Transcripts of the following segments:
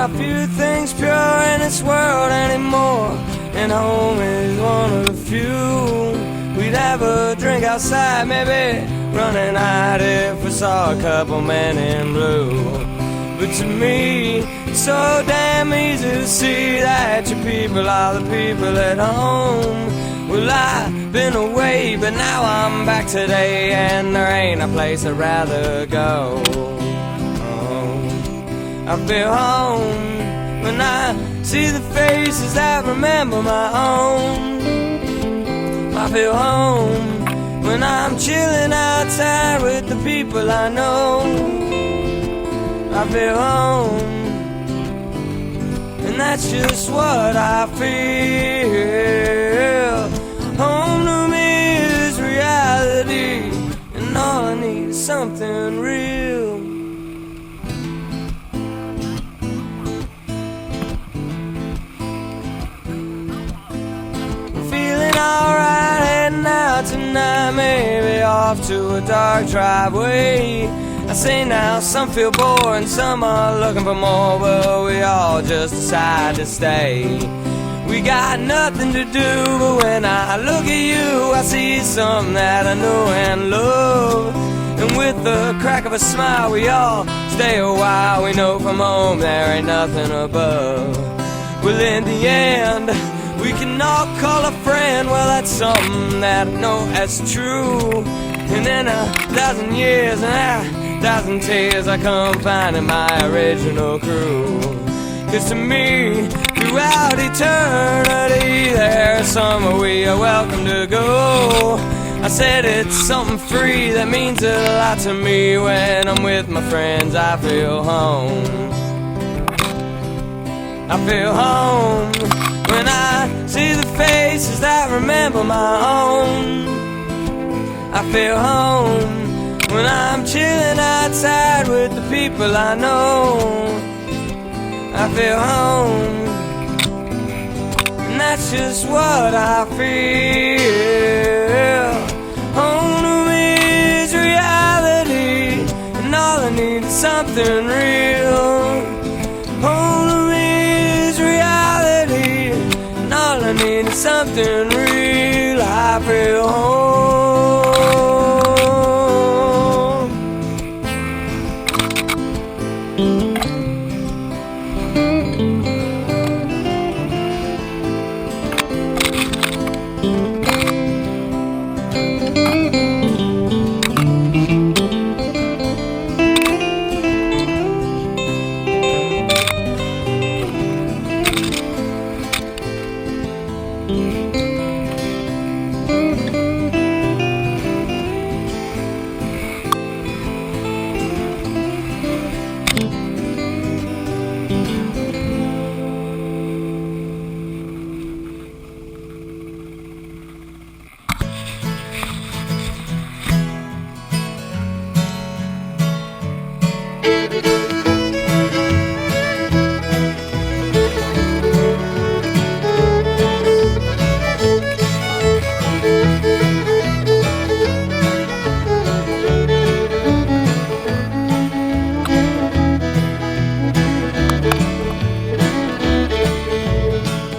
are few things pure in this world anymore, and home is one of the few. We'd have a drink outside, maybe running out if we saw a couple men in blue. But to me, it's so damn easy to see that your people are the people at home. Well, I've been away, but now I'm back today, and there ain't a place I'd rather go. I feel home when I see the faces that remember my own. I feel home when I'm chilling outside with the people I know. I feel home, and that's just what I feel. Home to me is reality, and all I need is something real. Alright, heading out tonight, maybe off to a dark driveway. I say now, some feel bored and some are looking for more, but we all just decide to stay. We got nothing to do, but when I look at you, I see something that I know and love. And with the crack of a smile, we all stay a while. We know from home there ain't nothing above. Well, in the end, we can all call a friend. Well, that's something that I know that's true. And in 1,000 years and 1,000 tears, I come finding my original crew. 'Cause to me, throughout eternity, there's somewhere we are welcome to go. I said it's something free that means a lot to me. When I'm with my friends, I feel home. I feel home when I see the faces that remember my own. I feel home when I'm chilling outside with the people I know. I feel home, and that's just what I feel. Home to me is reality, and all I need is something real. Home to me is reality, and all I need is something real. I feel home.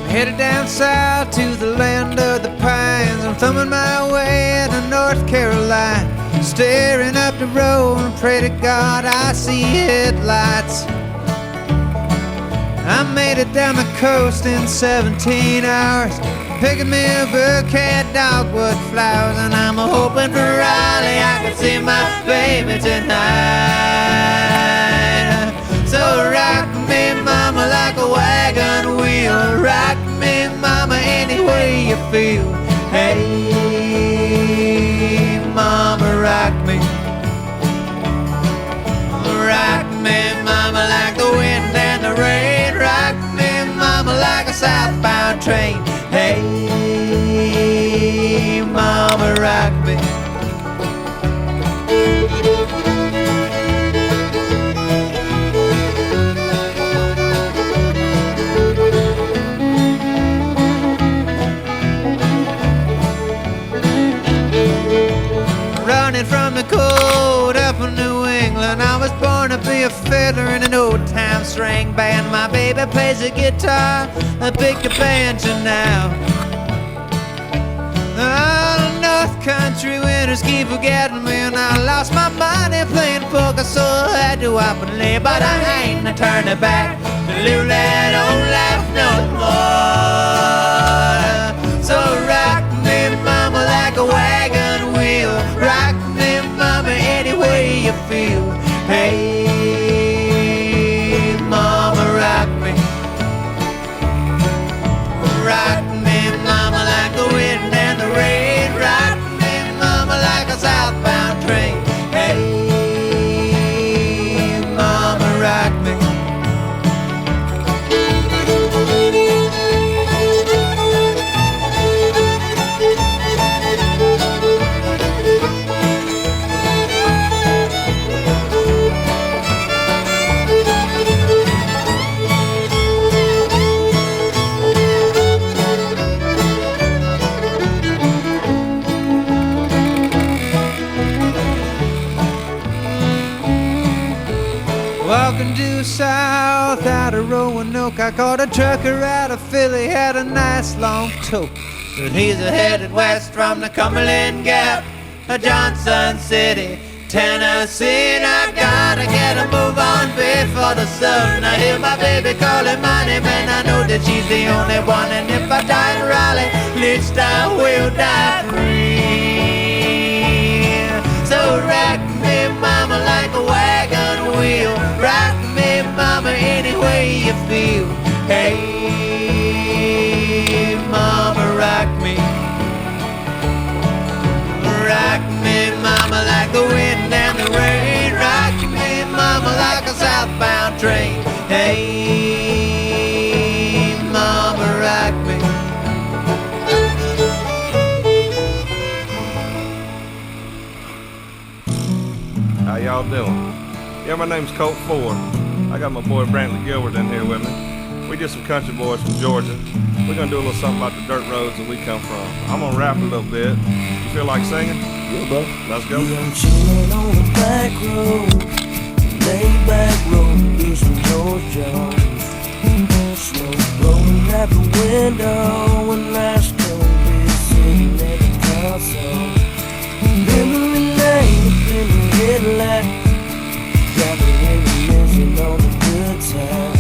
Headed down south to the land of the pines. I'm thumbing my way to North Carolina, staring up the road and pray to God I see headlights. I made it down the coast in 17 hours, picking me a bouquet of dogwood flowers, and I'm hoping for Raleigh I can see my baby tonight. So rock me, mama, like a wagon wheel. Rock me, mama, any way you feel. Hey, mama, rock me. Rock me, mama, like the wind and the rain. Rock me, mama, like a southbound train. Hey, mama, rock me. Running from the cold up in New England, I was born to be a fiddler in an old time string band. My baby plays the guitar, I pick the banjo now. Oh, North Country winters keep forgetting me, and I lost my money playing poker, so I had to up and leave. But I ain't turning back to live that old life no more. So rock me, mama, like a wagon wheel. Rock me, mama, any way you feel. Hey, mama, rock me. Rock me, mama, like the wind and the rain. Rock me, mama, like a southbound train. Hey, mama, rock me. Walking due south out of Roanoke, I caught a trucker out of Philly, had a nice long tote. But he's headed west from the Cumberland Gap, Johnson City, Tennessee. And I gotta get a move on before the sun. I hear my baby calling my name, and I know that she's the only one. And if I die in Raleigh, at least I will die free. So rock me, mama, like a wagon wheel. Rock me, mama, any way you feel. Hey, mama, rock me. Rock me, mama, like the wind and the rain. Rock me, mama, like a southbound train. Hey, mama, rock me. How y'all doing? Yeah, my name's Colt Ford. I got my boy Brantley Gilbert in here with me. We just some country boys from Georgia. We're gonna do a little something about the dirt roads that we come from. I'm gonna rap a little bit. You feel like singing? Yeah, bro. Let's go. I'm chillin' on the back road, laid back road, do some George Jones. Smoke blowing out the window, and I still be sitting at the console. Memory lane, in the headlight, driving reminiscing on the good time.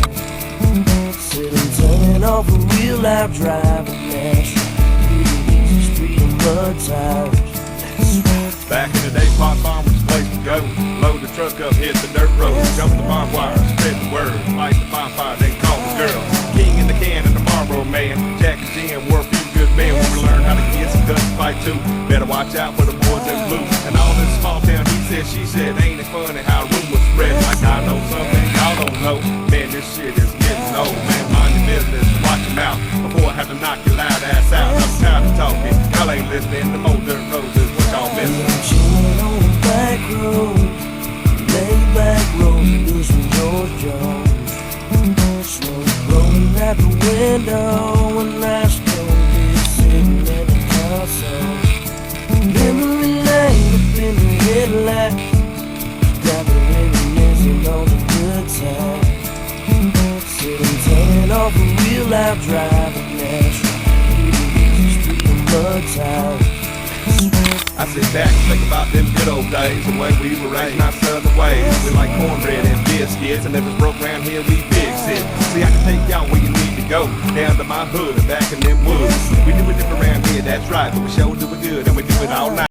Sitting, turning off a real life driving, that's right. Easy street and mud tires. Back in the day, pot farmers place to go. Load the truck up, hit the dirt road, jump the barbed wire, spread the word, light the bonfire, then call the girl. King in the can and the Marlboro man. Jack and Jim were a few good men. We learned how to kiss and cuss and fight too. Better watch out for the boys in blue. And all this small town, he said, she said, ain't it funny how rumors spread? Like I know something y'all don't know. Man, this shit is getting old. Man, mind your business, watch your mouth before I have to knock your loud ass out. I'm tired of talking. Y'all ain't listening. The more dirt roads is what y'all missing. Chillin' on the back road, laid back road, do some George Jones. Smoke blowing out the window, and I still be sitting at the console. Memory lane up in the headlight, driving reminiscing on the good time. Sitting, turning off a real life driving, that's right. Easy street and mud tires. I sit back and think about them good old days, the way we were raised, not southern ways. We like cornbread and biscuits, and if it's broke around here, we fix it. See, I can take y'all where you need to go, down to my hood, back in them woods. We do it different around here, that's right, but we sure do it good, and we do it all night.